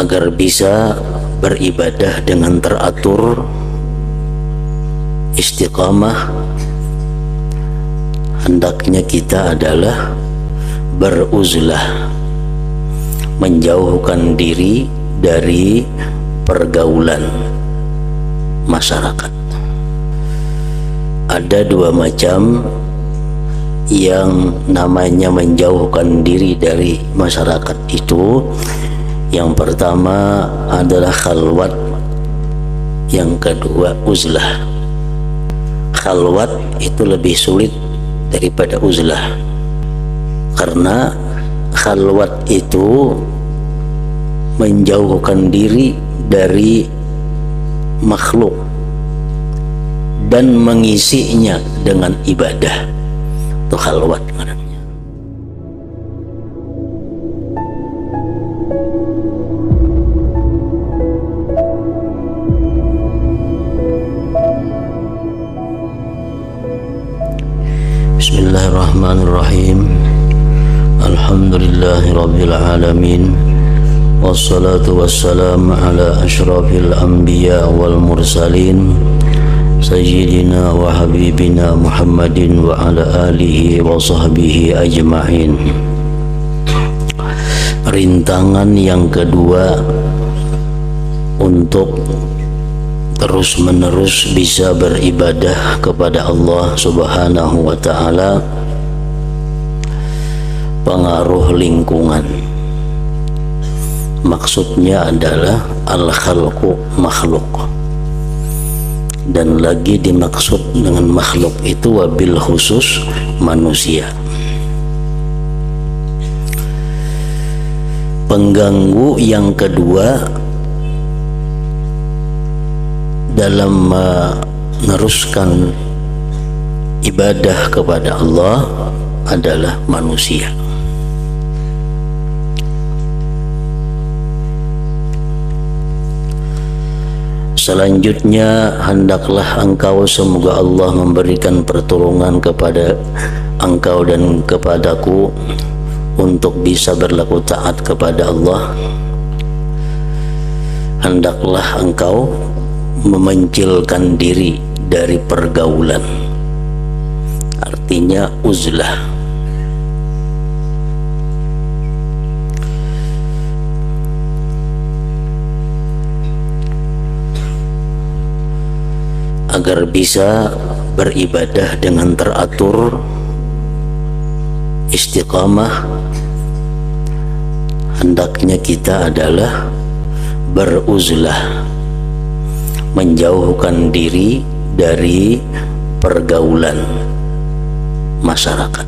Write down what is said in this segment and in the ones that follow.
agar bisa beribadah dengan teratur, istiqamah, hendaknya kita adalah beruzlah, menjauhkan diri dari pergaulan masyarakat. Ada dua macam yang namanya menjauhkan diri dari masyarakat itu. Yang pertama adalah khalwat, yang kedua uzlah. Khalwat itu lebih sulit daripada uzlah, karena khalwat itu menjauhkan diri dari makhluk dan mengisinya dengan ibadah. Itu khalwat namanya. Bismillahirrahmanirrahim. Alhamdulillahi rabbil alamin. Wassalatu wassalamu ala ashrafil anbiya wal mursalin, sayyidina wa habibina Muhammadin wa ala alihi wa sahbihi ajma'in. Rintangan yang kedua untuk terus-menerus bisa beribadah kepada Allah Subhanahu wa ta'ala, pengaruh lingkungan. Maksudnya adalah al-khalqu, makhluk, dan lagi dimaksud dengan makhluk itu wabil khusus manusia. Pengganggu yang kedua dalam meneruskan ibadah kepada Allah adalah manusia. Selanjutnya, hendaklah engkau, semoga Allah memberikan pertolongan kepada engkau dan kepadaku untuk bisa berlaku taat kepada Allah. Hendaklah engkau memencilkan diri dari pergaulan, artinya uzlah. Agar bisa beribadah dengan teratur, istiqamah, hendaknya kita adalah beruzlah, menjauhkan diri dari pergaulan masyarakat.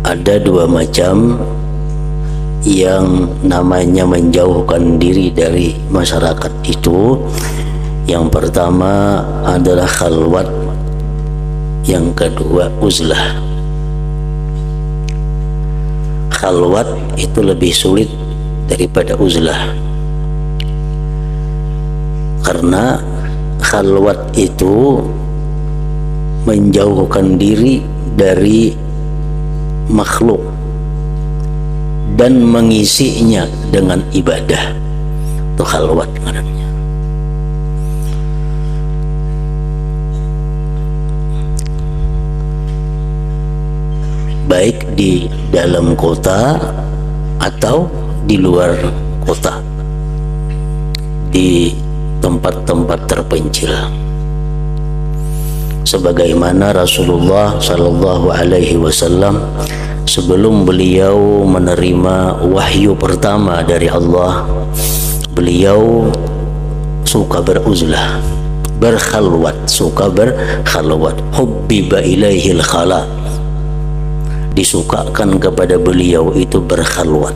Ada dua macam yang namanya menjauhkan diri dari masyarakat itu. Yang pertama adalah khalwat, yang kedua uzlah. Khalwat itu lebih sulit daripada uzlah, karena khalwat itu menjauhkan diri dari makhluk dan mengisinya dengan ibadah. Itu khalwat namanya. Baik di dalam kota atau di luar kota, di tempat-tempat terpencil. Sebagaimana Rasulullah sallallahu alaihi wasallam sebelum beliau menerima wahyu pertama dari Allah, beliau suka beruzlah, berkhalwat, suka berkhalwat. Hubbiba ilaihil khala, disukakan kepada beliau itu berkhalwat.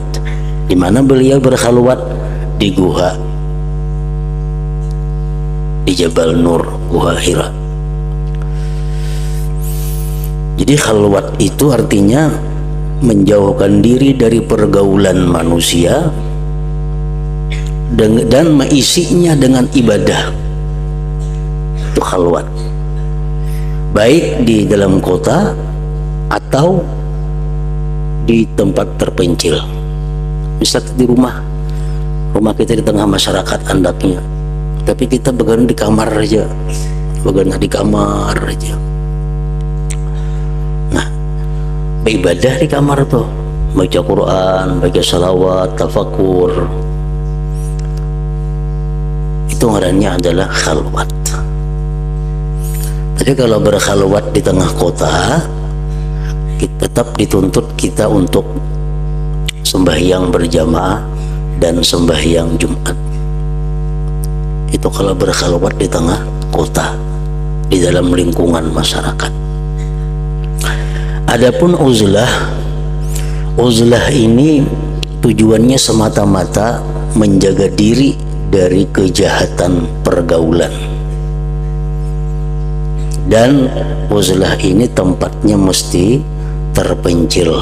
Di mana beliau berkhalwat? Di guha, di Jabal Nur, Guha Hira. Jadi khalwat itu artinya menjauhkan diri dari pergaulan manusia dan mengisinya dengan ibadah. Itu khalwat, baik di dalam kota atau di tempat terpencil. Misalnya di rumah kita di tengah masyarakat andaknya, tapi kita begadang di kamar aja, Nah, beribadah di kamar tuh, baca Quran, baca salawat, tafakur, itu ngarannya adalah khalwat. Tapi kalau berkhalwat di tengah kota, tetap dituntut kita untuk sembahyang berjamaah dan sembahyang Jumat. Itu kalau berkhalwat di tengah kota, di dalam lingkungan masyarakat. Adapun uzlah ini tujuannya semata-mata menjaga diri dari kejahatan pergaulan, dan uzlah ini tempatnya mesti terpencil.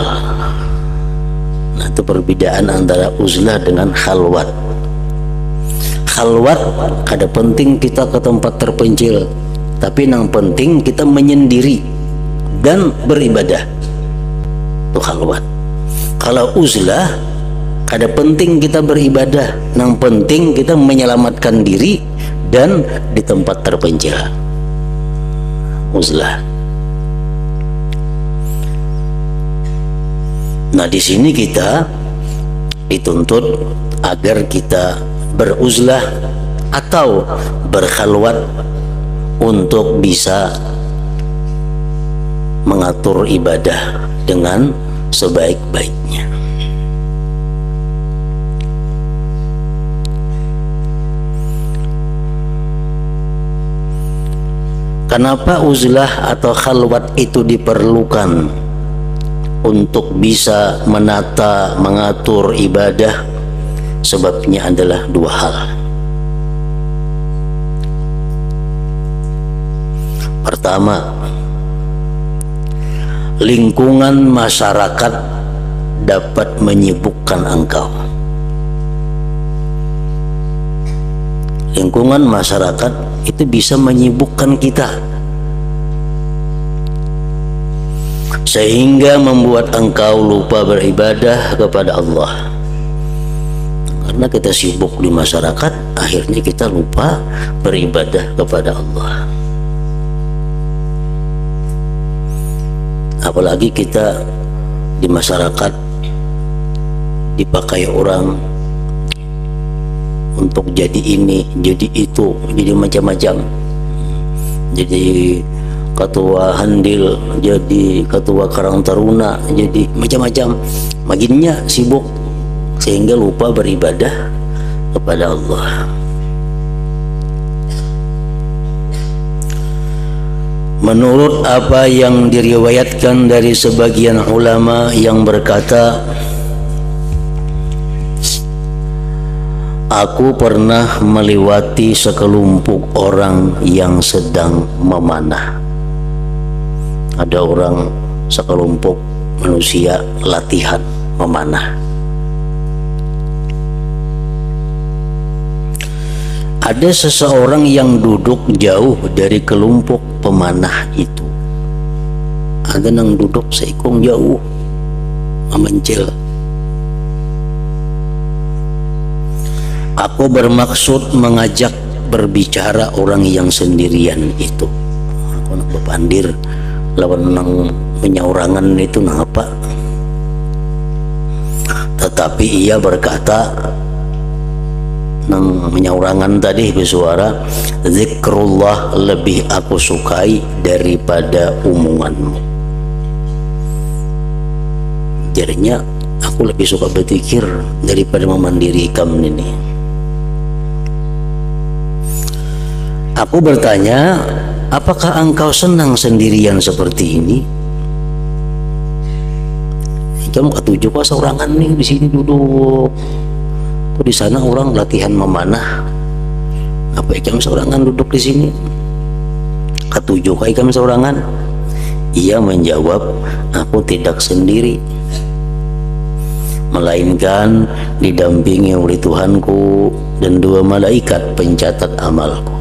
Nah, itu perbedaan antara uzlah dengan khalwat. Khalwat kada penting kita ke tempat terpencil, tapi yang penting kita menyendiri dan beribadah, itu khalwat. Kalau uzlah kada penting kita beribadah, yang penting kita menyelamatkan diri dan di tempat terpencil, uzlah. Nah, di sini kita dituntut agar kita beruzlah atau berkhalwat untuk bisa mengatur ibadah dengan sebaik-baiknya. Kenapa uzlah atau khalwat itu diperlukan? Untuk bisa menata, mengatur ibadah. Sebabnya adalah dua hal. Pertama, lingkungan masyarakat dapat menyibukkan engkau. Lingkungan masyarakat itu bisa menyibukkan kita, sehingga membuat engkau lupa beribadah kepada Allah. Karena kita sibuk di masyarakat, akhirnya kita lupa beribadah kepada Allah. Apalagi kita di masyarakat dipakai orang untuk jadi ini, jadi itu, jadi macam-macam. Jadi ketua handil, jadi ketua Karang Taruna, jadi macam-macam. Makinnya sibuk sehingga lupa beribadah kepada Allah. Menurut apa yang diriwayatkan dari sebagian ulama yang berkata, aku pernah melewati sekelompok orang yang sedang memanah. Ada orang sekelompok manusia latihan memanah. Ada seseorang yang duduk jauh dari kelompok pemanah itu. Ada yang duduk seikung jauh, memencil. Aku bermaksud mengajak berbicara orang yang sendirian itu. Aku nak berpandir lawan nang menyaurangan itu nang apa? Tetapi ia berkata, nang menyaurangan tadi bersuara, zikrullah lebih aku sukai daripada omonganmu. Jadinya aku lebih suka berzikir daripada memandiri kamu ini. Aku bertanya, apakah engkau senang sendirian seperti ini? Kamu ketujuh kok seorangan nih di sini duduk. Kok di sana orang latihan memanah? Apa kamu seorangan duduk di sini? Ketujuh kok kamu seorangan? Ia menjawab, aku tidak sendiri, melainkan didampingi oleh Tuhanku dan dua malaikat pencatat amalku.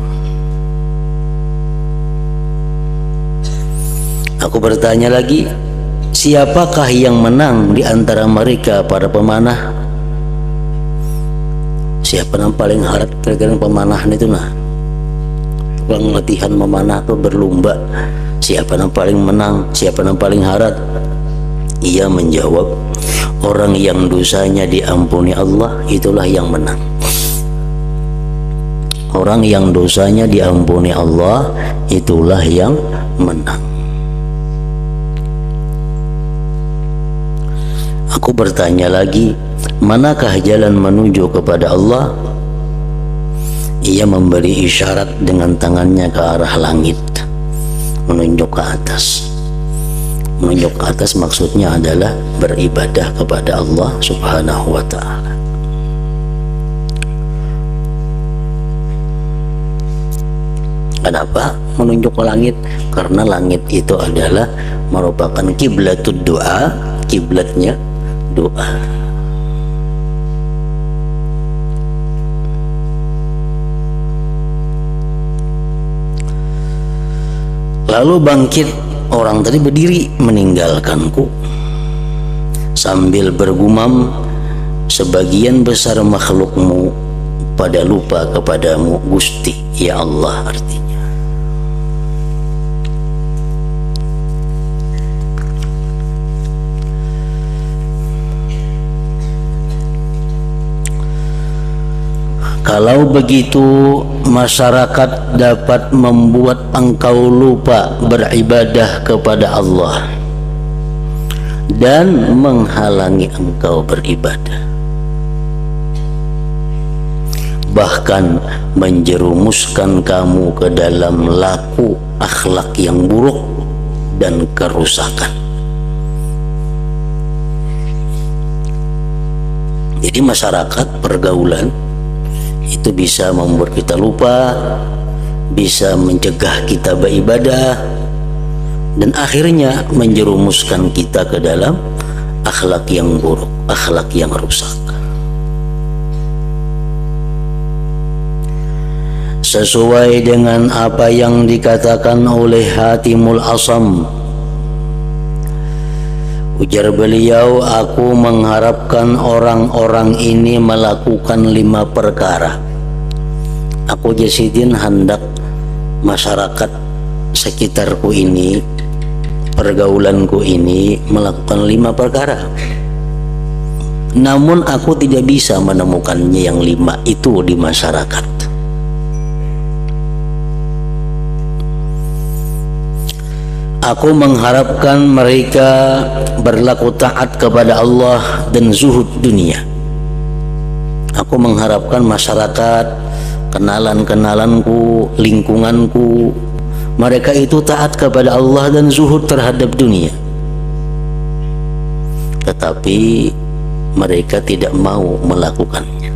Aku bertanya lagi, siapakah yang menang di antara mereka para pemanah? Siapa yang paling harap kira-kira pemanahan itu nah? Tukang latihan memanah tuh berlomba. Siapa yang paling menang? Siapa yang paling harap? Ia menjawab, orang yang dosanya diampuni Allah itulah yang menang. Orang yang dosanya diampuni Allah itulah yang menang. Aku bertanya lagi, manakah jalan menuju kepada Allah? Ia memberi isyarat dengan tangannya ke arah langit, menunjuk ke atas. Menunjuk ke atas maksudnya adalah beribadah kepada Allah Subhanahu wa ta'ala. Kenapa menunjuk ke langit? Karena langit itu adalah merupakan kiblatud doa, kiblatnya doa. Lalu bangkit orang tadi berdiri meninggalkanku sambil bergumam, sebagian besar makhlukmu pada lupa kepadamu Gusti ya Allah. Artinya kalau begitu masyarakat dapat membuat engkau lupa beribadah kepada Allah dan menghalangi engkau beribadah, bahkan menjerumuskan kamu ke dalam laku akhlak yang buruk dan kerusakan. Jadi masyarakat pergaulan itu bisa membuat kita lupa, bisa mencegah kita beribadah, dan akhirnya menjerumuskan kita ke dalam akhlak yang buruk, akhlak yang rusak. Sesuai dengan apa yang dikatakan oleh Hatimul Asam, ujar beliau, aku mengharapkan orang-orang ini melakukan 5 perkara. Aku Jasidin hendak masyarakat sekitarku ini, pergaulanku ini melakukan 5 perkara. Namun aku tidak bisa menemukannya yang 5 itu di masyarakat. Aku mengharapkan mereka berlaku taat kepada Allah dan zuhud dunia. Aku mengharapkan masyarakat, kenalan-kenalanku, lingkunganku, mereka itu taat kepada Allah dan zuhud terhadap dunia. Tetapi mereka tidak mau melakukannya.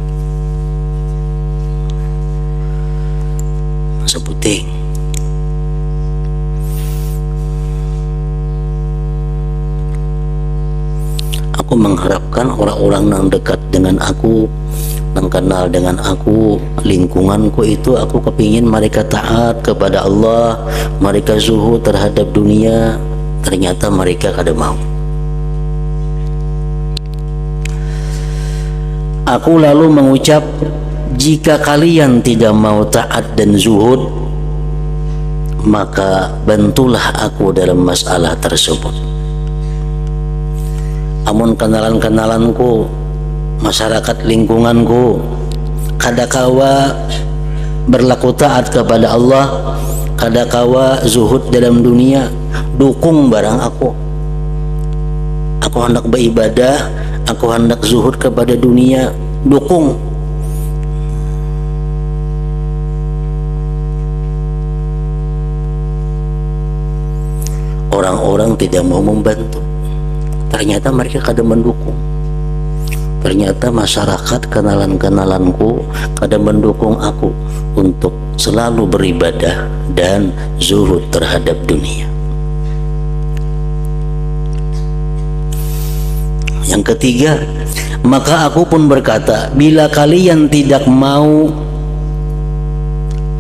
Sebuting. Aku mengharapkan orang-orang yang dekat dengan aku, yang kenal dengan aku, lingkunganku itu, aku kepingin mereka taat kepada Allah, mereka zuhud terhadap dunia. Ternyata mereka kada mau. Aku lalu mengucap, jika kalian tidak mau taat dan zuhud, maka bantulah aku dalam masalah tersebut. Amun kenalan-kenalanku, masyarakat lingkunganku, kadakawa berlaku taat kepada Allah, kadakawa zuhud dalam dunia, dukung barang aku. Aku hendak beribadah, aku hendak zuhud kepada dunia, dukung. Orang-orang tidak mau membantu. Ternyata mereka kada mendukung. Ternyata masyarakat, kenalan-kenalanku kada mendukung aku untuk selalu beribadah dan zuhud terhadap dunia. Yang ketiga, maka aku pun berkata, bila kalian tidak mau,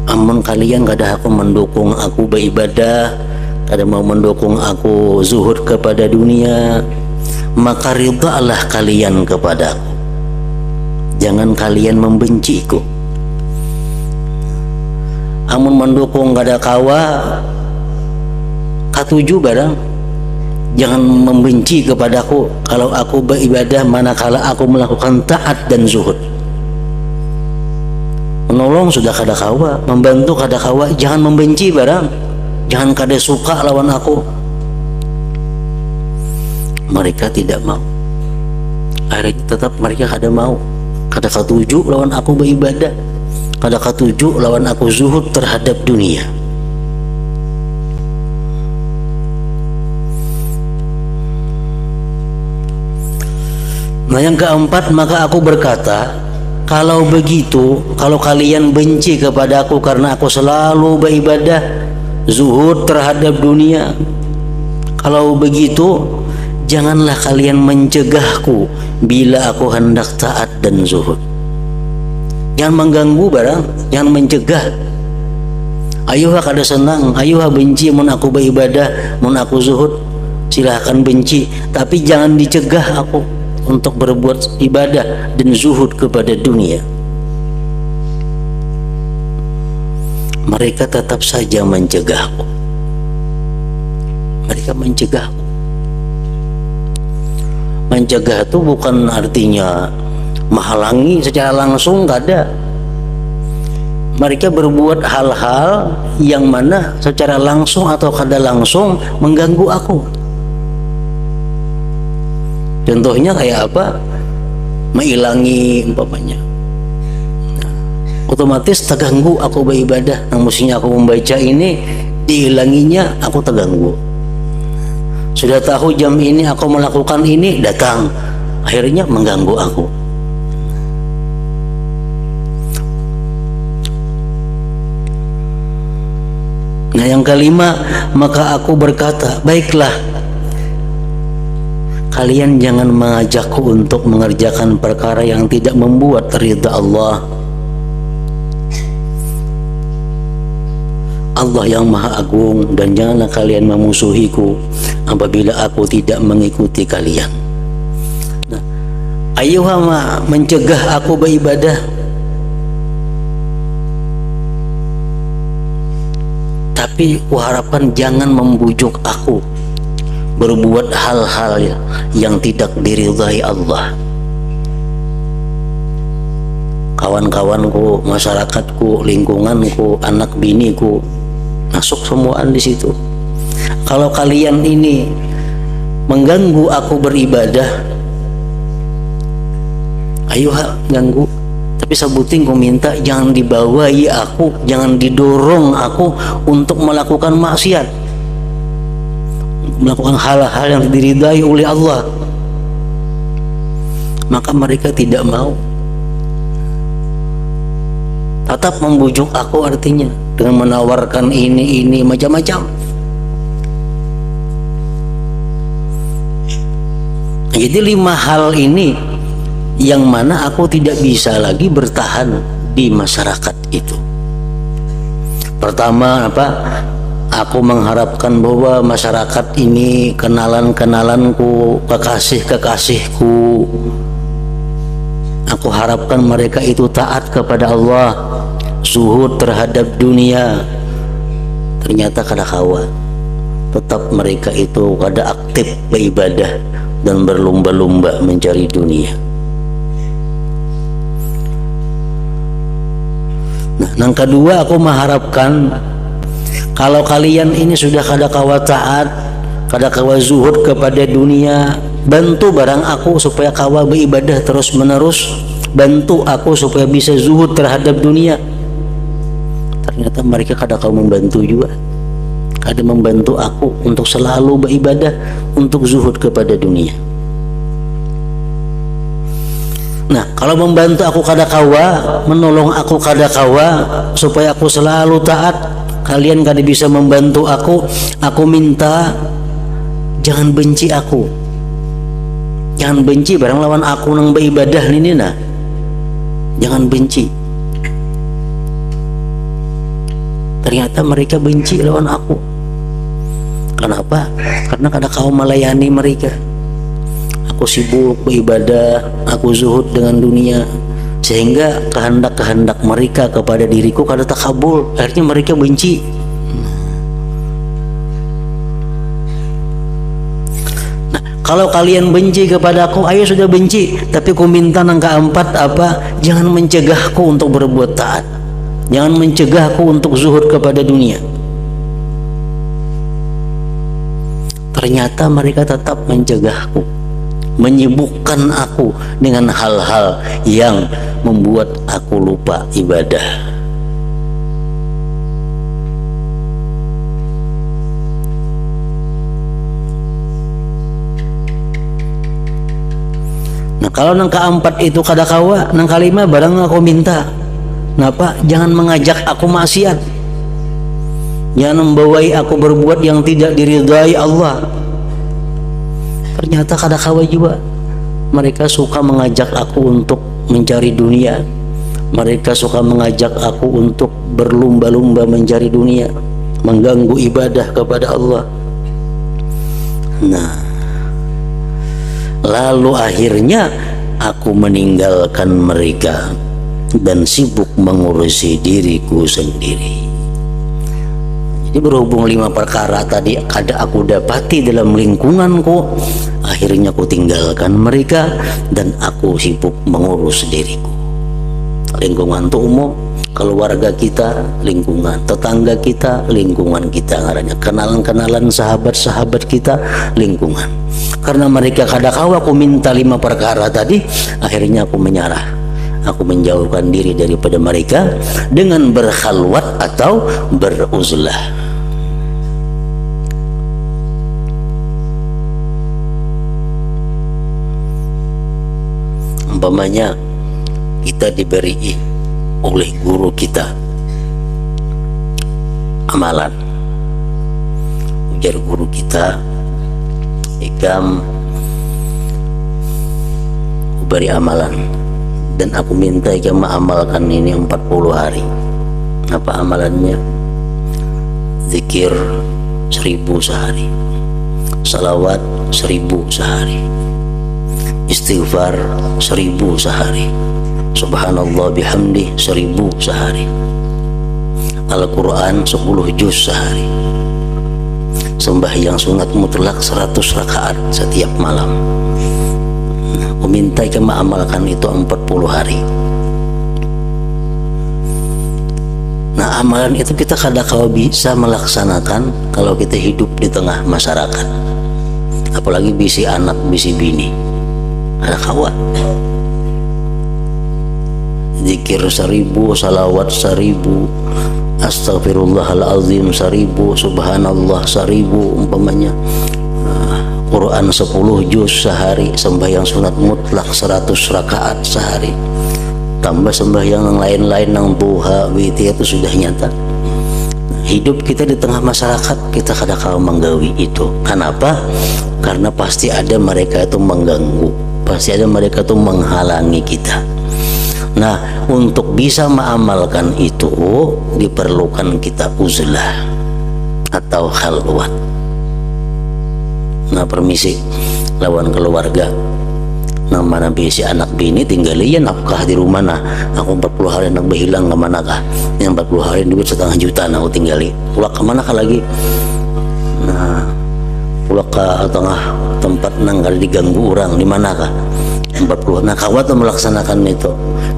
amun kalian kada aku mendukung aku beribadah, kada mau mendukung aku zuhud kepada dunia, maka ridhalah kalian kepadaku, jangan kalian membenciku. Amun mendukung kada kawa katuju barang, jangan membenci kepadaku kalau aku beribadah manakala aku melakukan taat dan zuhud. Menolong sudah kada kawa, membantu kada kawa, jangan membenci barang, jangan kada suka lawan aku. Mereka tidak mau, akhirnya tetap mereka kada mau, kada katuju lawan aku beribadah, kada katuju lawan aku zuhud terhadap dunia. Nah yang keempat, maka aku berkata, kalau begitu, kalau kalian benci kepada aku karena aku selalu beribadah, zuhud terhadap dunia, kalau begitu janganlah kalian mencegahku bila aku hendak taat dan zuhud. Jangan mengganggu barang, jangan mencegah. Ayuhah kada senang, ayuhah benci mun aku beribadah, mun aku zuhud, silahkan benci, tapi jangan dicegah aku untuk berbuat ibadah dan zuhud kepada dunia. Mereka tetap saja mencegahku. Mereka mencegahku. Mencegah itu bukan artinya menghalangi secara langsung, tidak ada. Mereka berbuat hal-hal yang mana secara langsung atau kada langsung mengganggu aku. Contohnya kayak apa? Menghilangi umpamanya. Nah, otomatis terganggu aku beribadah. Yang mestinya aku membaca ini, dihilanginya aku terganggu. Sudah tahu jam ini aku melakukan ini, datang, akhirnya mengganggu aku. Nah yang kelima, maka aku berkata, baiklah, kalian jangan mengajakku untuk mengerjakan perkara yang tidak membuat ridha Allah. Allah yang Maha Agung, dan janganlah kalian memusuhiku apabila aku tidak mengikuti kalian. Nah, ayuhah mencegah aku beribadah, tapi kuharapkan jangan membujuk aku berbuat hal-hal yang tidak diridhai Allah. Kawan-kawanku, masyarakatku, lingkunganku, anak biniku, masuk semuaan di situ. Kalau kalian ini mengganggu aku beribadah, ayo ganggu, tapi sabuting ku minta jangan dibawahi aku, jangan didorong aku untuk melakukan maksiat, melakukan hal-hal yang diridai oleh Allah. Maka mereka tidak mau, tetap membujuk aku, artinya dengan menawarkan ini macam-macam. Jadi 5 hal ini yang mana aku tidak bisa lagi bertahan di masyarakat itu. Pertama apa? Aku mengharapkan bahwa masyarakat ini kenalan-kenalanku, kekasih-kekasihku, aku harapkan mereka itu taat kepada Allah, zuhud terhadap dunia. Ternyata kada kawa, tetap mereka itu kada aktif beribadah dan berlomba-lomba mencari dunia. Nah, yang kedua, aku mengharapkan kalau kalian ini sudah kada kawa taat, kada kawa zuhud kepada dunia, bantu barang aku supaya kawa beribadah terus menerus, bantu aku supaya bisa zuhud terhadap dunia. Ternyata mereka kada kawa membantu juga, kada membantu aku untuk selalu beribadah, untuk zuhud kepada dunia. Nah, kalau membantu aku kada kawa, menolong aku kada kawa supaya aku selalu taat, kalian kada bisa membantu aku minta jangan benci aku, jangan benci barang lawan aku nang beribadah ini, nah jangan benci. Ternyata mereka benci lawan aku. Kenapa? Karena kada kau melayani mereka. Aku sibuk beribadah, aku zuhud dengan dunia, sehingga kehendak-kehendak mereka kepada diriku kada takabul. Akhirnya mereka benci. Nah, kalau kalian benci kepada aku, ayo sudah benci, tapi ku minta nang keempat apa? Jangan mencegahku untuk berbuat taat, jangan mencegahku untuk zuhud kepada dunia. Ternyata mereka tetap mencegahku, menyibukkan aku dengan hal-hal yang membuat aku lupa ibadah. Nah, kalau nang keempat itu kada kawa, nang kalima barang aku minta. Napa? Jangan mengajak aku maksiat, jangan membawai aku berbuat yang tidak diridhai Allah. Ternyata kada kawa juga. Mereka suka mengajak aku untuk mencari dunia, mereka suka mengajak aku untuk berlumba-lumba mencari dunia, mengganggu ibadah kepada Allah. Nah, lalu akhirnya aku meninggalkan mereka dan sibuk mengurusi diriku sendiri. Jadi berhubung 5 perkara tadi kada aku dapati dalam lingkunganku, akhirnya aku tinggalkan mereka dan aku sibuk mengurus diriku. Lingkungan itu umum, keluarga kita, lingkungan tetangga kita, lingkungan kita, ngarannya kenalan-kenalan sahabat-sahabat kita, lingkungan. Karena mereka kada kau aku minta 5 perkara tadi, akhirnya aku menyerah. Aku menjauhkan diri daripada mereka dengan berkhalwat atau beruzlah. Umpamanya kita diberi oleh guru kita amalan, ujar guru kita, ikam beri amalan, dan aku minta ikam amalkan ini 40 hari. Apa amalannya? Zikir 1000 sehari, salawat 1000 sehari, istighfar 1000 sehari, subhanallah bihamdi 1000 sehari, Al-Quran 10 juz sehari, sembahyang sunat mutlak 100 rakaat setiap malam. Aku minta kamu amalkan itu 40 hari. Nah, amalan itu kita kadang-kala bisa melaksanakan kalau kita hidup di tengah masyarakat, apalagi bisi anak, bisi bini, ada kawan. Zikir 1000, salawat 1000, astagfirullahalazim 1000, subhanallah 1000 umpamanya, Quran 10 juz sehari, sembahyang sunat mutlak 100 rakaat sehari, tambah sembahyang yang lain-lain yang duha, witir, itu sudah nyata. Hidup kita di tengah masyarakat, kita kadang-kala menggawi itu. Kenapa? Karena pasti ada mereka itu mengganggu, pasti ada mereka itu menghalangi kita. Nah, untuk bisa mengamalkan itu diperlukan kita uzlah atau khalwat. Nah, permisi lawan keluarga, nama nabi si anak bini tinggalian nafkah di rumah. Nah, aku 40 hari nak berhilang kemana kah? Yang 40 hari duit 1,5 juta nah aku tinggali, pulang kemana kah lagi? Nah, pulang ke tengah tempat nang kali diganggu orang di mana kah? 40. Nah, kawat melaksanakan itu.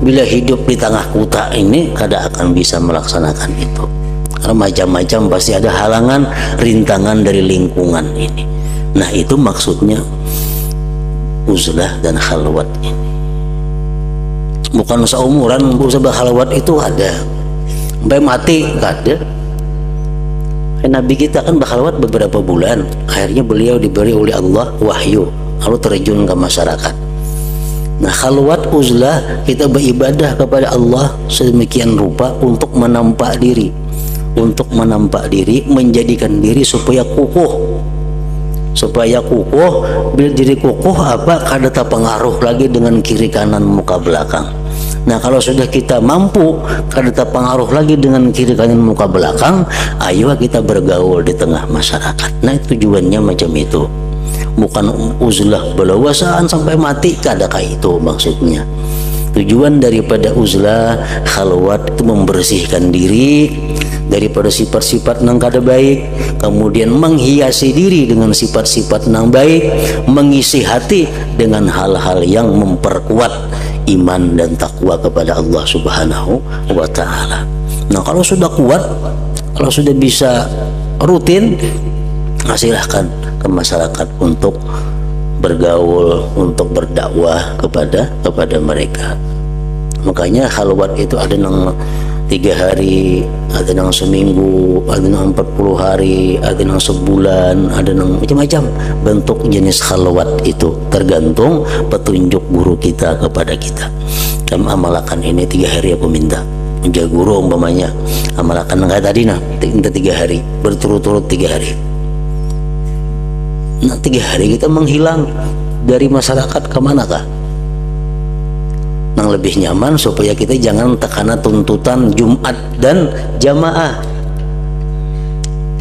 Bila hidup di tengah kota ini kada akan bisa melaksanakan itu, karena macam-macam pasti ada halangan, rintangan dari lingkungan ini. Nah, itu maksudnya uzlah dan khalwat ini. Bukan seumuran uzlah khalwat itu ada sampai mati, ada. Nabi kita kan berkhalwat beberapa bulan, akhirnya beliau diberi oleh Allah wahyu, lalu terjun ke masyarakat. Nah, khalwat uzlah kita beribadah kepada Allah sedemikian rupa untuk menampak diri, menjadikan diri supaya kukuh. Bila diri kukuh apa kada terpengaruh lagi dengan kiri kanan muka belakang. Nah, kalau sudah kita mampu, kada terpengaruh lagi dengan kiri kanan muka belakang, ayo kita bergaul di tengah masyarakat. Nah, tujuannya macam itu. Bukan uzlah belawasaan sampai mati, kadakah itu maksudnya. Tujuan daripada uzlah khalwat itu membersihkan diri daripada sifat-sifat nang kada baik, kemudian menghiasi diri dengan sifat-sifat nang baik, mengisi hati dengan hal-hal yang memperkuat iman dan takwa kepada Allah Subhanahu wa ta'ala. Nah, kalau sudah kuat, kalau sudah bisa rutin, silahkan ke masyarakat untuk bergaul, untuk berdakwah kepada mereka. Makanya khalwat itu ada nang 3 hari, ada nang seminggu, ada nang 40 hari, ada nang sebulan, ada nang macam-macam bentuk jenis khalwat itu, tergantung petunjuk guru kita kepada kita. Kamu amalkan ini 3 hari aku minta. Menjaga guru umpamanya, amalkan kayak tadi nah, minta 3 hari, berturut-turut 3 hari. Nah, 3 hari kita menghilang dari masyarakat kemanakah? Yang lebih nyaman supaya kita jangan tekana tuntutan Jumat dan jamaah.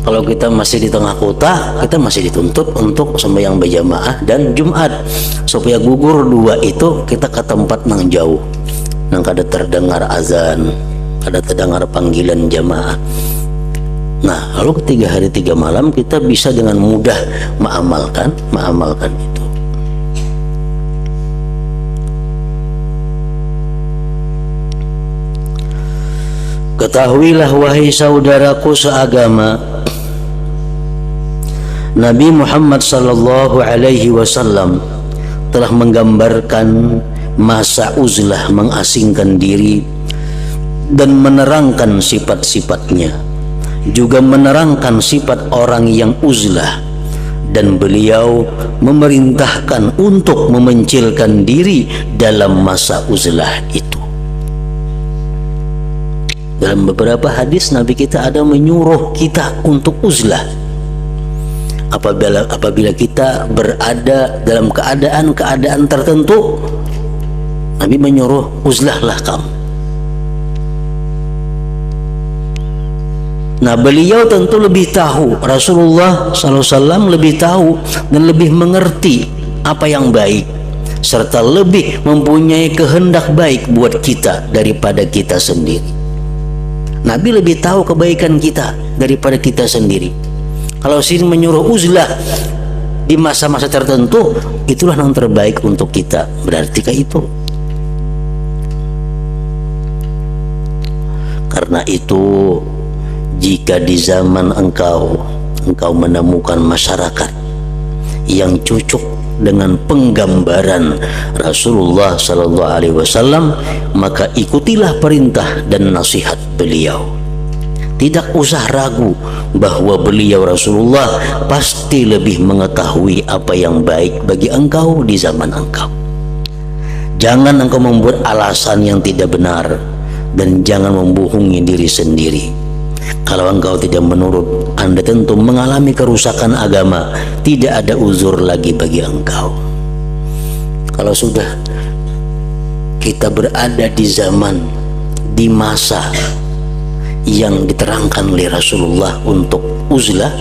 Kalau kita masih di tengah kota, kita masih dituntut untuk sembahyang berjamaah dan Jumat. Supaya gugur 2 itu, kita ke tempat nang jauh, nang kada terdengar azan, kada terdengar panggilan jamaah. Nah, lalu 3 hari 3 malam kita bisa dengan mudah mengamalkan itu. Ketahuilah wahai saudaraku seagama, Nabi Muhammad sallallahu alaihi wasallam telah menggambarkan masa uzlah, mengasingkan diri, dan menerangkan sifat-sifatnya, juga menerangkan sifat orang yang uzlah, dan beliau memerintahkan untuk memencilkan diri dalam masa uzlah itu. Dalam beberapa hadis Nabi kita ada menyuruh kita untuk uzlah. Apabila kita berada dalam keadaan tertentu, Nabi menyuruh uzlahlah kamu. Nah, beliau tentu lebih tahu, Rasulullah SAW lebih tahu dan lebih mengerti apa yang baik, serta lebih mempunyai kehendak baik buat kita daripada kita sendiri. Nabi lebih tahu kebaikan kita daripada kita sendiri. Kalau sini menyuruh uzlah di masa-masa tertentu, itulah yang terbaik untuk kita. Berarti kayak itu. Karena itu, jika di zaman engkau menemukan masyarakat yang cocok dengan penggambaran Rasulullah sallallahu alaihi wasallam, maka ikutilah perintah dan nasihat beliau. Tidak usah ragu bahwa beliau Rasulullah pasti lebih mengetahui apa yang baik bagi engkau di zaman engkau. Jangan engkau membuat alasan yang tidak benar, dan jangan membohongi diri sendiri. Kalau engkau tidak menurut, Anda tentu mengalami kerusakan agama. Tidak ada uzur lagi bagi engkau. Kalau sudah kita berada di zaman, di masa yang diterangkan oleh Rasulullah untuk uzlah,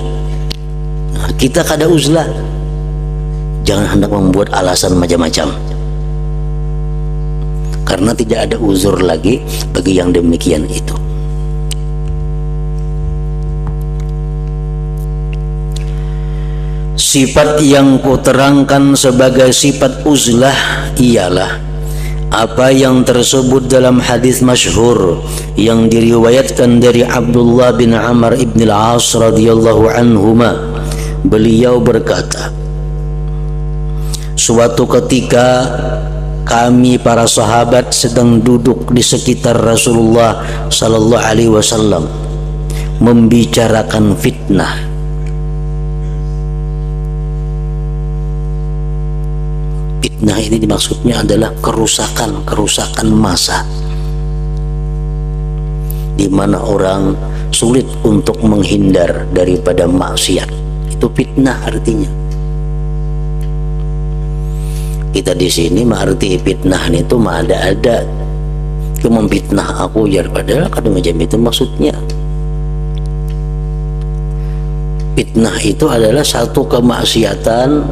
kita kada uzlah, jangan hendak membuat alasan macam-macam, karena tidak ada uzur lagi bagi yang demikian itu. Sifat yang kuterangkan sebagai sifat uzlah ialah apa yang tersebut dalam hadis masyhur yang diriwayatkan dari Abdullah bin Amr ibn al-As radhiyallahu anhuma. Beliau berkata, suatu ketika kami para sahabat sedang duduk di sekitar Rasulullah sallallahu alaihi wasallam membicarakan fitnah. Fitnah ini dimaksudnya adalah kerusakan masa, di mana orang sulit untuk menghindar daripada maksiat. Itu fitnah artinya. Kita di sini mengerti fitnah itu ada Kamu memfitnah aku, ya padahal kada macam itu maksudnya. Fitnah itu adalah satu kemaksiatan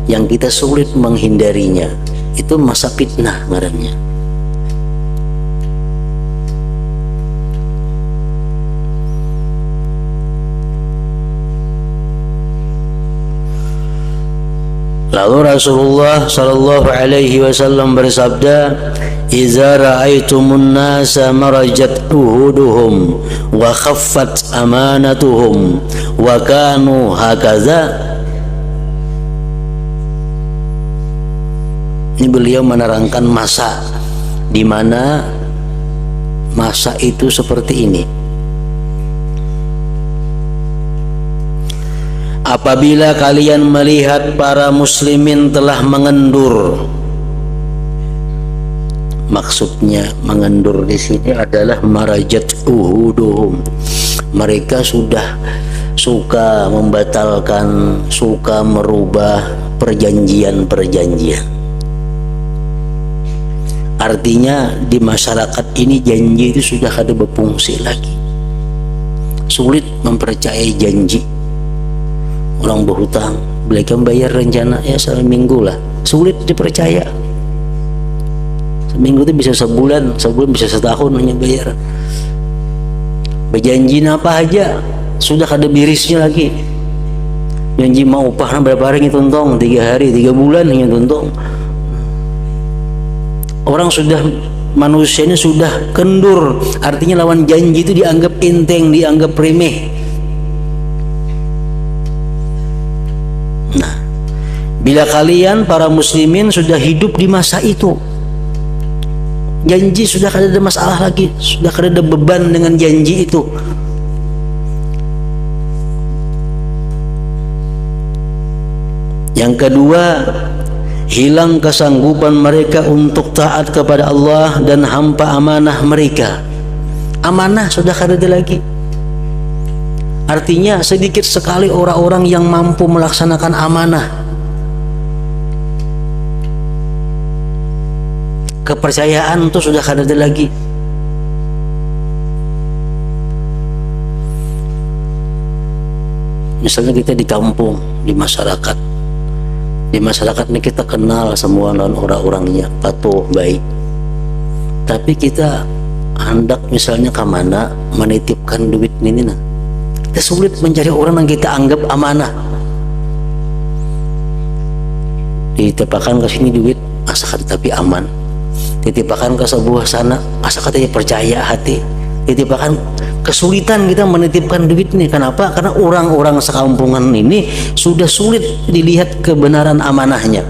yang kita sulit menghindarinya. Itu masa fitnah ngarannya. Lalu Rasulullah sallallahu alaihi wasallam bersabda, "Idza ra'aitumun nasa marajat uhuduhum wa khaffat amanatuhum wa kanu hakaza." Ini beliau menerangkan masa di mana masa itu seperti ini. Apabila kalian melihat para muslimin telah mengendur, maksudnya mengendur di sini adalah marajat uhuduhum. Mereka sudah suka membatalkan, suka merubah perjanjian-perjanjian. Artinya di masyarakat ini janji itu sudah kada berfungsi lagi. Sulit mempercayai janji. Orang berhutang, mereka bayar rencana ya seminggu lah, sulit dipercaya. Seminggu itu bisa sebulan, sebulan bisa setahun hanya bayar. Berjanji apa aja sudah ada birisnya lagi. Janji mau upah berapa hari ngitung, 3 hari, 3 bulan ngitung. Orang sudah, manusianya sudah kendur, artinya lawan janji itu dianggap enteng, dianggap remeh. Nah, bila kalian para muslimin sudah hidup di masa itu, janji sudah kada ada masalah lagi, sudah kada ada beban dengan janji itu. Yang kedua, hilang kesanggupan mereka untuk taat kepada Allah dan hampa amanah mereka. Amanah sudah kada ada lagi. Artinya sedikit sekali orang-orang yang mampu melaksanakan amanah. Kepercayaan itu sudah kada ada lagi. Misalnya kita di kampung, di masyarakat. Di masyarakat ini kita kenal semua orang-orangnya, patuh, baik. Tapi kita hendak misalnya ke mana menitipkan duit ini nah. Kita sulit mencari orang yang kita anggap amanah. Dititipkan ke sini duit, asa kata tapi aman. Dititipkan ke sebuah sana, asa katanya percaya hati. Dititipkan, kesulitan kita menitipkan duit ini. Kenapa? Karena orang-orang sekampungan ini sudah sulit dilihat kebenaran amanahnya.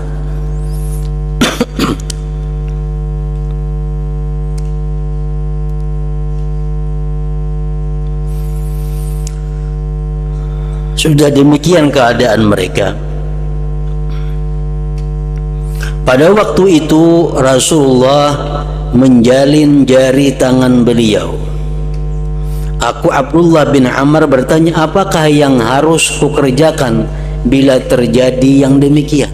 Sudah demikian keadaan mereka. Pada waktu itu Rasulullah menjalin jari tangan beliau. Aku Abdullah bin Amr bertanya, apakah yang harus kukerjakan bila terjadi yang demikian?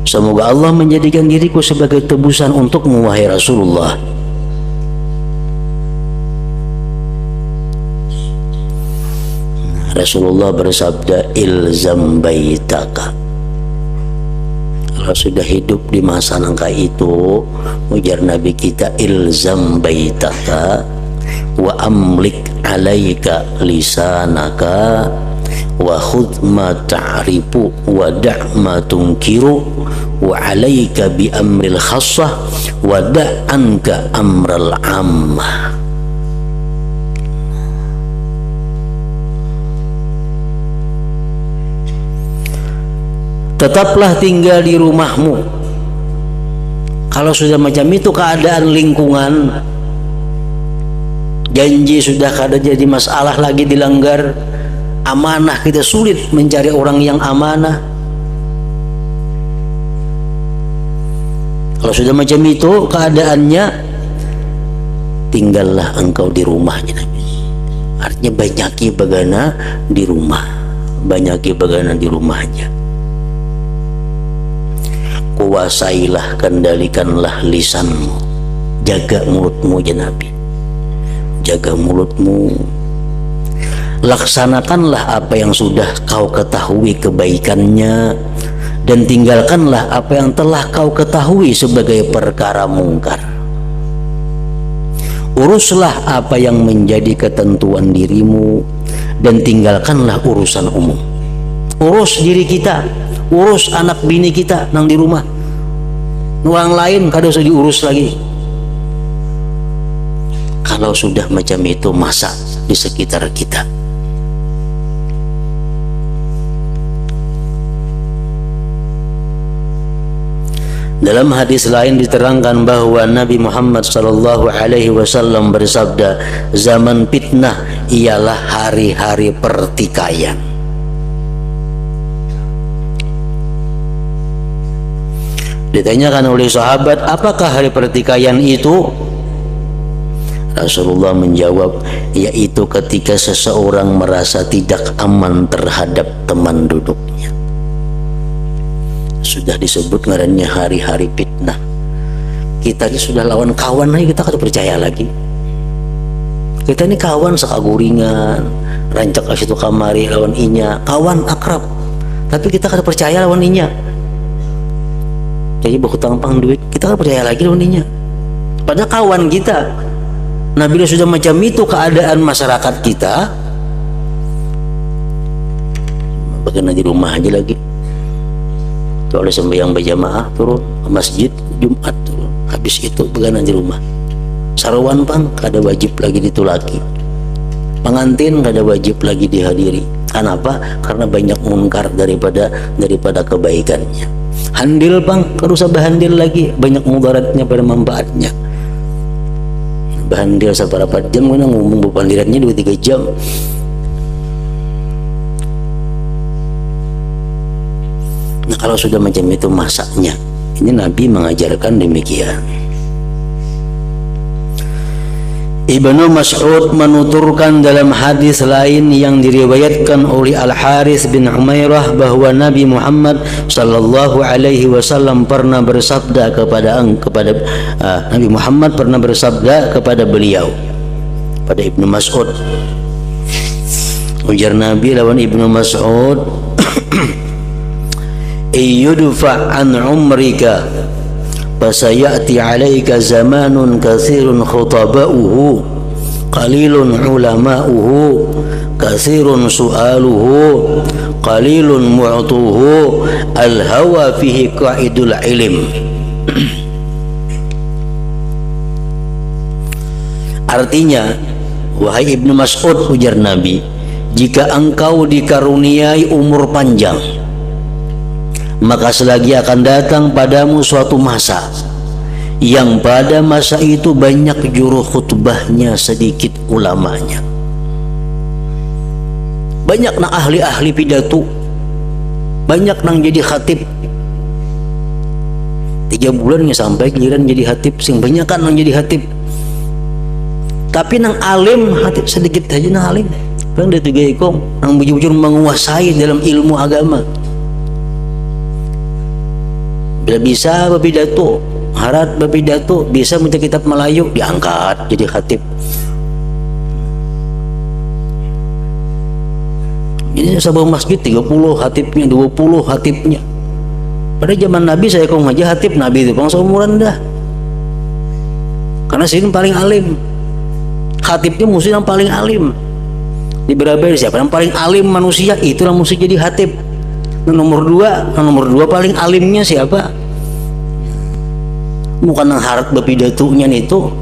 Semoga Allah menjadikan diriku sebagai tebusan untukmu, wahai Rasulullah. Rasulullah bersabda, ilzam baitaka. Kalau sudah hidup di masa nangka itu, ujar Nabi kita, ilzam baitaka wa amlik alaika lisanaka wa khudh ma ta'rifu wa da' ma tunkiru wa alaika bi amril khassah wa da' anka amral ammah. Tetaplah tinggal di rumahmu. Kalau sudah macam itu keadaan lingkungan, janji sudah kada jadi masalah lagi dilanggar, amanah kita sulit mencari orang yang amanah. Kalau sudah macam itu keadaannya, tinggallah engkau di rumahnya Nabi. Artinya banyaki bagana di rumah. banyaki bagana di rumahnya. Kuasailah, kendalikanlah lisanmu, jaga mulutmu ya Nabi, jaga mulutmu. Laksanakanlah apa yang sudah kau ketahui kebaikannya, dan tinggalkanlah apa yang telah kau ketahui sebagai perkara mungkar. Uruslah apa yang menjadi ketentuan dirimu, dan tinggalkanlah urusan umum. Urus diri kita, urus anak bini kita nang di rumah. Orang lain kada usah diurus lagi. Kalau sudah macam itu, masa di sekitar kita. Dalam hadis lain diterangkan bahwa Nabi Muhammad SAW bersabda, zaman fitnah ialah hari-hari pertikaian. Ditanyakan oleh sahabat, apakah hari pertikaian itu? Rasulullah menjawab, yaitu ketika seseorang merasa tidak aman terhadap teman duduknya. Sudah disebut ngarannya hari-hari fitnah. Kita ini sudah lawan kawan aja kita kada percaya lagi. Kita ini kawan sakaguringan, rancak asitu kamari lawan inya, kawan akrab. Tapi kita kada percaya lawan inya. Jadi berhutang pang duit, kita kada percaya lagi lawan inya. Padahal kawan kita. Nah bila sudah macam itu keadaan masyarakat kita, bagaimana di rumah aja lagi. Oleh sembahyang berjamaah turun ke masjid Jumat turun, habis itu beganan di rumah. Sarwan pang kada wajib lagi ditulaki, pengantin kada wajib lagi dihadiri. Kenapa? Karena banyak munkar daripada kebaikannya. Handil pang kada usah bahandil lagi, banyak mudaratnya pada manfaatnya. Bahandil seberapa jam kena ngomong bepandirannya 2-3 jam. Nah kalau sudah macam itu masaknya, ini Nabi mengajarkan demikian. Ibnu Mas'ud menuturkan dalam hadis lain yang diriwayatkan oleh Al-Harits bin Umairah bahwa Nabi Muhammad sallallahu alaihi wasallam pernah bersabda kepada Nabi Muhammad pernah bersabda kepada beliau, pada Ibnu Mas'ud. Ujar Nabi lawan Ibnu Mas'ud, "Iyudfa an umrika fasayati alaika zamanun katsirun khutaba'uhu qalilun ulama'uhu katsirun su'aluhu qalilun mu'tuhu al-hawa fihi qa'idul ilm." Artinya, wahai Ibnu Mas'ud, ujar Nabi, jika engkau dikaruniai umur panjang, maka selagi akan datang padamu suatu masa yang pada masa itu banyak juru khutbahnya, sedikit ulamanya. Banyak nang ahli-ahli pidato, banyak nang jadi khatib. 3 bulan sampai giliran jadi khatib, sing banyak kan nang jadi khatib. Tapi nang alim khatib sedikit aja nang alim. Bang dia 3 ekong nang bujur-bujur menguasai dalam ilmu agama. Bila bisa berpidato, harat berpidato, bisa baca kitab Melayu, diangkat jadi khatib. Ini sebuah masjid 30 khatibnya, 20 khatibnya. Pada zaman Nabi saya kong aja khatib Nabi itu bang seumuran dah. Karena sini paling alim. Khatibnya mesti yang paling alim. Di berapa siapa yang paling alim manusia, itulah mesti jadi khatib. Nomor 2 paling alimnya siapa? Bukan yang harat berpidatunya itu.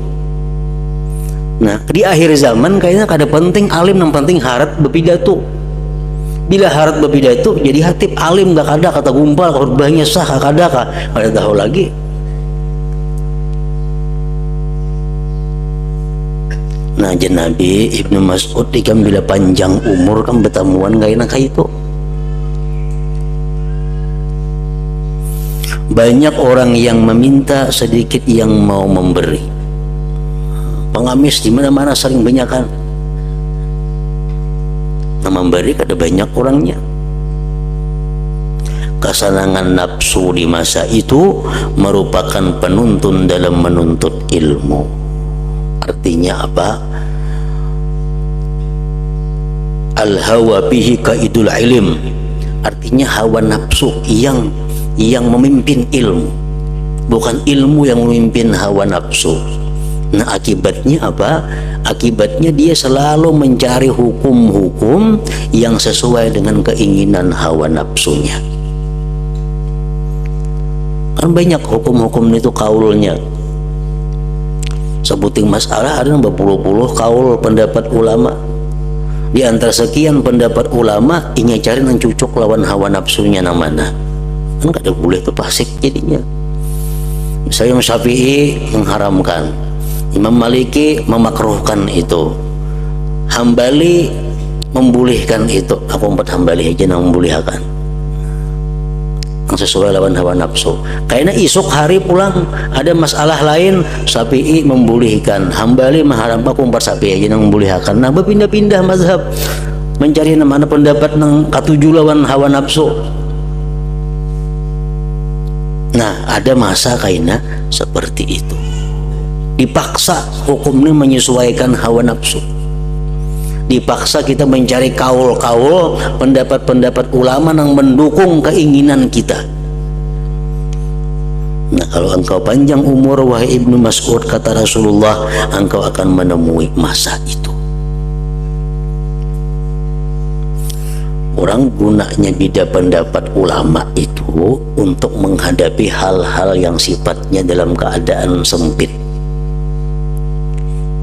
Nah di akhir zaman kayaknya kada penting alim, yang penting harat berpidato. Bila harat berpidato jadi khatib, alim gak ada kata gumpal khutbahnya sah kada tahu lagi. Nah Nabi Ibnu Mas'ud ikan bila panjang umur kan bertemuan gak enak itu. Banyak orang yang meminta, sedikit yang mau memberi. Pengamis di mana-mana saling banyakan. Nah memberi kada banyak orangnya. Kesenangan nafsu di masa itu merupakan penuntun dalam menuntut ilmu. Artinya apa? Al-hawa bihi kaidul ilm. Artinya hawa nafsu yang memimpin ilmu, bukan ilmu yang memimpin hawa nafsu. Nah, akibatnya apa? Akibatnya dia selalu mencari hukum-hukum yang sesuai dengan keinginan hawa nafsunya. Kan banyak hukum-hukum itu kaulnya. Sebuting masalah ada berpuluh-puluh kaul pendapat ulama. Di antara sekian pendapat ulama, ini cari yang cocok lawan hawa nafsunya nang mana. Kan kada boleh tuh pasik jadinya. Misalnya Syafi'i mengharamkan, Imam Maliki memakruhkan itu, Hambali membolehkan itu. Aku empat Hambali aja yang membolehkan, yang sesuai lawan hawa nafsu. Kayaknya isuk hari pulang ada masalah lain, Syafi'i membolehkan, Hambali mengharamkan, aku empat Syafi'i aja yang membolehkan. Nah, berpindah-pindah mazhab mencari mana pendapat yang katuju lawan hawa nafsu. Nah, ada masa kayaknya seperti itu. Dipaksa hukumnya menyesuaikan hawa nafsu. Dipaksa kita mencari kaul-kaul, pendapat-pendapat ulama yang mendukung keinginan kita. Nah, kalau engkau panjang umur, wahai Ibnu Mas'ud, kata Rasulullah, engkau akan menemui masa itu. Orang gunanya beda pendapat ulama itu untuk menghadapi hal-hal yang sifatnya dalam keadaan sempit,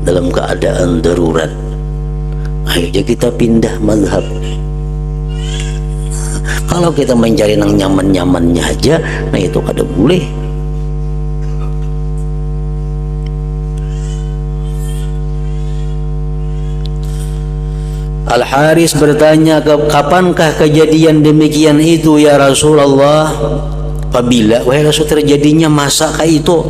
dalam keadaan darurat. Akhirnya kita pindah mazhab. Kalau kita mencari yang nyaman-nyamannya aja, nah itu kada boleh. Al-Haris bertanya, kapankah kejadian demikian itu ya Rasulullah? Apabila wahai Rasul terjadinya masa kayak itu,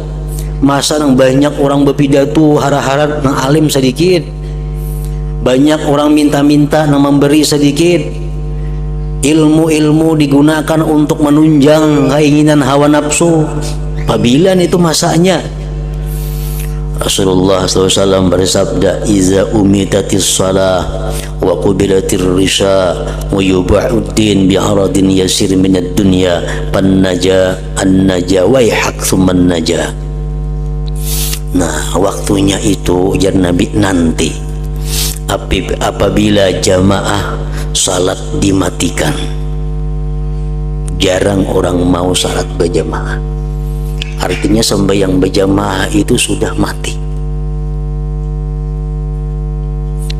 masa yang banyak orang berpidato harap-harap yang alim sedikit, banyak orang minta-minta yang memberi sedikit, ilmu-ilmu digunakan untuk menunjang keinginan hawa nafsu. Apabila itu masanya, Rasulullah SAW bersabda, "Iza umitatis salah wa qubilatir risha wa yuba'uddin bi'aradin yasir minad dunya pannaja an-naja wa yahak thumman naja." Nah, waktunya itu ujar Nabi, nanti apabila jamaah salat dimatikan, jarang orang mau salat berjamaah. Artinya sembahyang berjamaah itu sudah mati.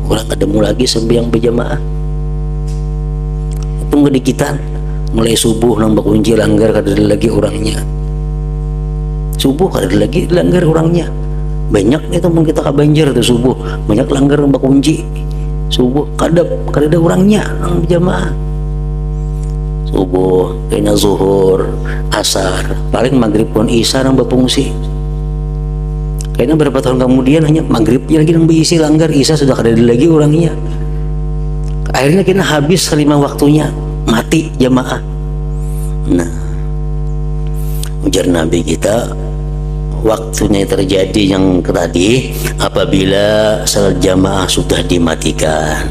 Orang ketemu lagi sembahyang berjamaah. Tunggu dikitan, mulai subuh nambah kunci langgar kada ada lagi orangnya. Subuh kada ada lagi langgar orangnya. Banyak itu mungkin kita kabanjir tuh subuh, banyak langgar nambah kunci. Subuh kada ada orangnya nang berjamaah. Subuh, kena zuhur, asar, paling maghrib pun isya yang berfungsi. Kayaknya berapa tahun kemudian hanya maghribnya lagi yang berisi langgar, isya sudah ada lagi orangnya. Akhirnya kena habis 5 waktunya, mati jamaah. Nah, ujar Nabi kita, waktunya terjadi yang tadi apabila salat jamaah sudah dimatikan.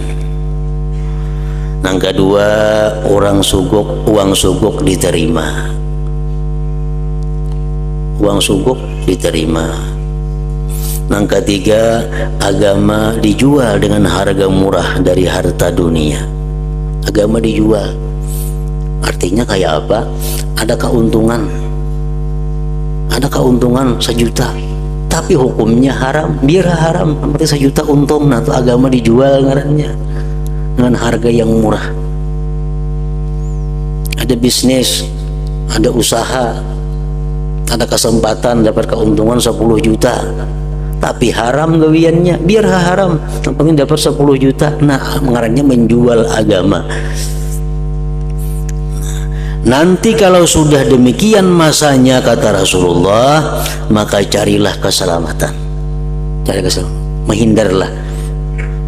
Yang kedua, uang suguk diterima. Uang suguk diterima. Yang ketiga, agama dijual dengan harga murah dari harta dunia. Agama dijual. Artinya kayak apa? Ada keuntungan. Ada keuntungan 1 juta. Tapi hukumnya haram. Biar haram, berarti 1 juta untung. Nah, itu agama dijual ngarannya dengan harga yang murah. Ada bisnis, ada usaha, ada kesempatan dapat keuntungan 10 juta, tapi haram gawiannya. Biar haram, yang penting dapat 10 juta. Nah, mengarangnya menjual agama. Nanti kalau sudah demikian masanya, kata Rasulullah, maka carilah keselamatan. Cari keselamatan, menghindarlah.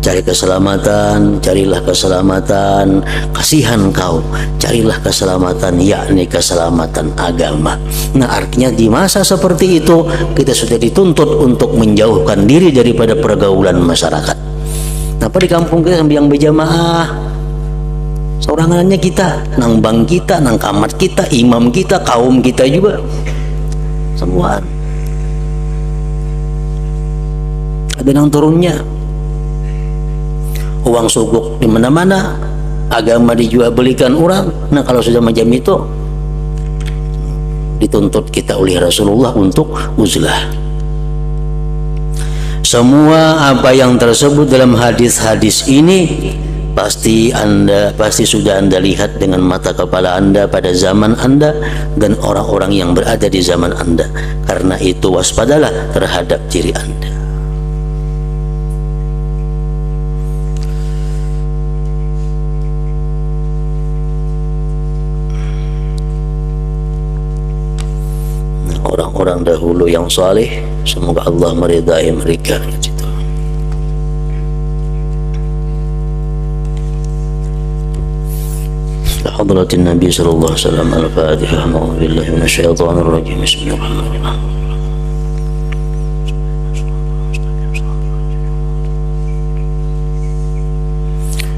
cari keselamatan, carilah keselamatan. Kasihan kau, carilah keselamatan, yakni keselamatan agama. Nah, artinya di masa seperti itu kita sudah dituntut untuk menjauhkan diri daripada pergaulan masyarakat. Napa di kampung kita yang berjamaah, seorangannya kita, nang bang kita, nang kamat kita, imam kita, kaum kita juga semua ada nang turunnya. Uang suguk di mana-mana, agama dijual belikan orang. Nah, kalau sudah macam itu, dituntut kita oleh Rasulullah untuk uzlah. Semua apa yang tersebut dalam hadis-hadis ini pasti sudah Anda lihat dengan mata kepala Anda pada zaman Anda dan orang-orang yang berada di zaman Anda. Karena itu waspadalah terhadap diri Anda. Orang-orang dahulu yang saleh, semoga Allah meridai mereka. Hadratin Nabi sallallahu alaihi wasallam. Al-Fatihah. A'udzu billahi minasyaitonir rajim. Bismillahirrahmanirrahim.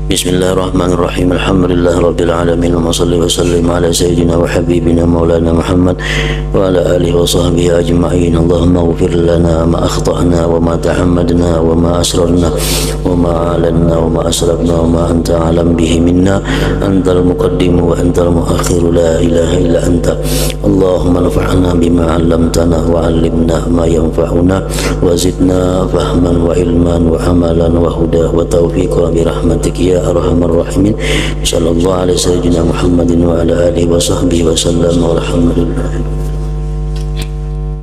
Bismillahirrahmanirrahim. Alhamdulillah rabbil alamin. Wa salli wa sallim ala sayyidina wa habibina maulana Muhammad wa ala alihi wa sahbihi ajma'in. Allahumma ighfir lana ma akhta'na wa ma tahammadna wa ma asrarna wa ma alanna wa ma asrafna wa ma anta alam bihi minna. Antal muqaddimu wa antal muakhir, la ilaha illa anta. Allahumma nafa'na bima 'allamtana wa 'allimna ma yanfa'una wa zidna fahman wa ilman wa amalan wa huda wa taufiqa bi rahmatika ya arhamar rahimin. Sallallahu alaihi sayyidina Muhammadin wa ala alihi wa sahbihi wa sallam, walhamdulillah.